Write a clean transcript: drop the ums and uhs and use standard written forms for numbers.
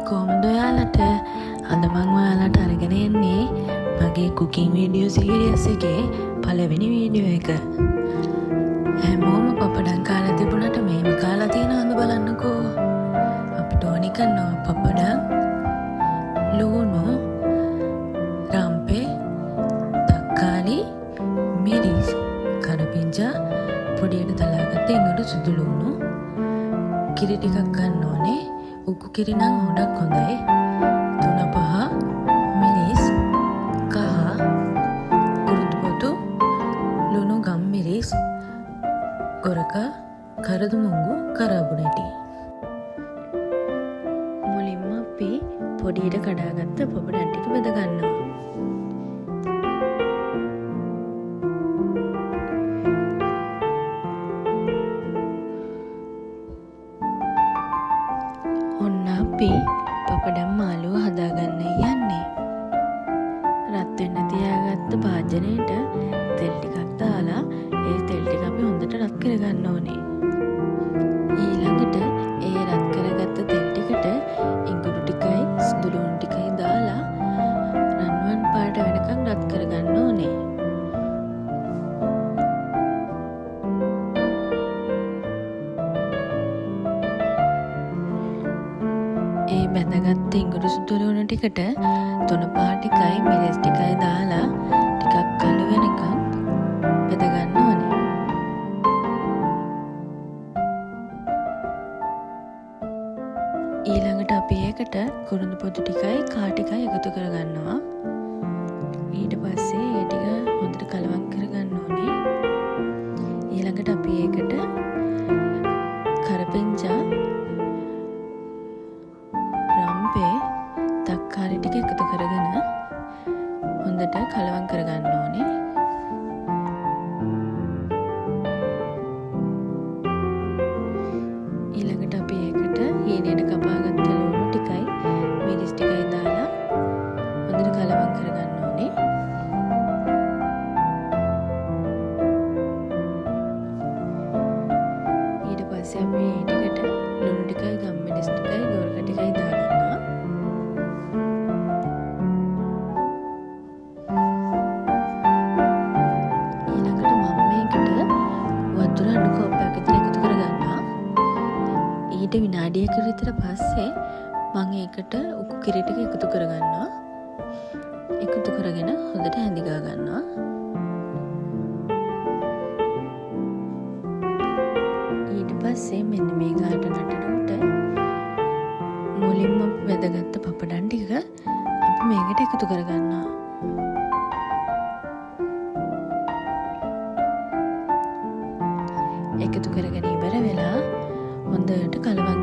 කොහොමද ඔයාලට අද මං ඔයාලට අරගෙන එන්නේ මගේ කුකින් වීඩියෝ සීරීස් එකේ පළවෙනි වීඩියෝ එක. හැමෝම පපඩම් කාලා තිබුණාට මේම කාලා තියෙනවද බලන්නකෝ. අපිට ඕනි කරනවා පපඩම්, ලුණු, රම්පේ, තක්කාලි, මිරිස්, කරපිංචා, පොඩියට තලාගත්ත එඟුරු සුදු ලුණු, කිරි ටිකක් ගන්න ඕනේ. උකු කිරි නම් හොඩක් හොඳයි. 3-5 මිරිස්, කහ, කුරුතු පොතු, ලුණු ගම් මිරිස්, ගොරක, කරදු මුංගු, කරාබු නැටි. මුලින්ම අපි පොඩියට කඩාගත්ත පොපඩම් ටික බෙද ගන්නවා. ඔන්න අපි පපඩම් මාළුව හදාගන්න යන්නේ. රත් වෙන්න තියාගත්ත භාජනයට තෙල් ටිකක් දාලා ඒ තෙල් ටික අපි හොඳට රත් කරගන්න ඕනේ. ඊළඟට ඒ රත් කරගත්ත තෙල් ටිකට ඉඟුරු ටිකයි සුදු ලුණු ටිකයි දාලා රන්වන් පාට වෙනකන් රත් කරගන්න ඕනේ. ඒ බැඳගත්ත ඉඟුරු සුදු ලුණු ටිකට 3-5 ටිකයි මිරිස් ටිකයි දාලා ටිකක් කළු වෙනකන් බෙද ගන්න ඕනේ. ඊළඟට අපි ඒකට කුරුඳු පොතු ටිකයි කා ටිකයි එකතු කරගන්නවා. ඊට පස්සේ ඒ ටික හොඳට කලවම් කරගන්න ඕනේ. ඊළඟට අපි ඒකට කරපිංචා, රම්පේ, තක්කාලි ටික එකතු කරගෙන හොඳට කලවම් කරගන්න ඕනේ. ඊළඟට අපි ඒකට හීනයට කපාගත්ත ලුණු ටිකයි මිරිස් ටිකයි දාලා හොඳට කලවම් කරගන්න ඕනේ. ඊට පස්සේ අපි ඒ ටිකට ලුණු ටිකයි ගම් මිරිස් ටිකයි ගොරක ටිකයි දාගන්නවා. ඊළඟට මම මේකට වතුර අඩු කෝප්පයක් විතර එකතු කරගන්නවා. ඊට විනාඩියක විතර පස්සේ මම ඒකට උකු කිරි ටික එකතු කරගන්නවා. එකතු කරගෙන හොඳට හැඳිගා ගන්නවා. ඊට පස්සේ මෙන්න මේ ගාට නටනකොට මුලින්ම වැදගත්ත පපඩම් ටික අපි මේකට එකතු කරගන්නවා. එකතු කරගෙන ඉවර වෙලා හොඳට කලවම්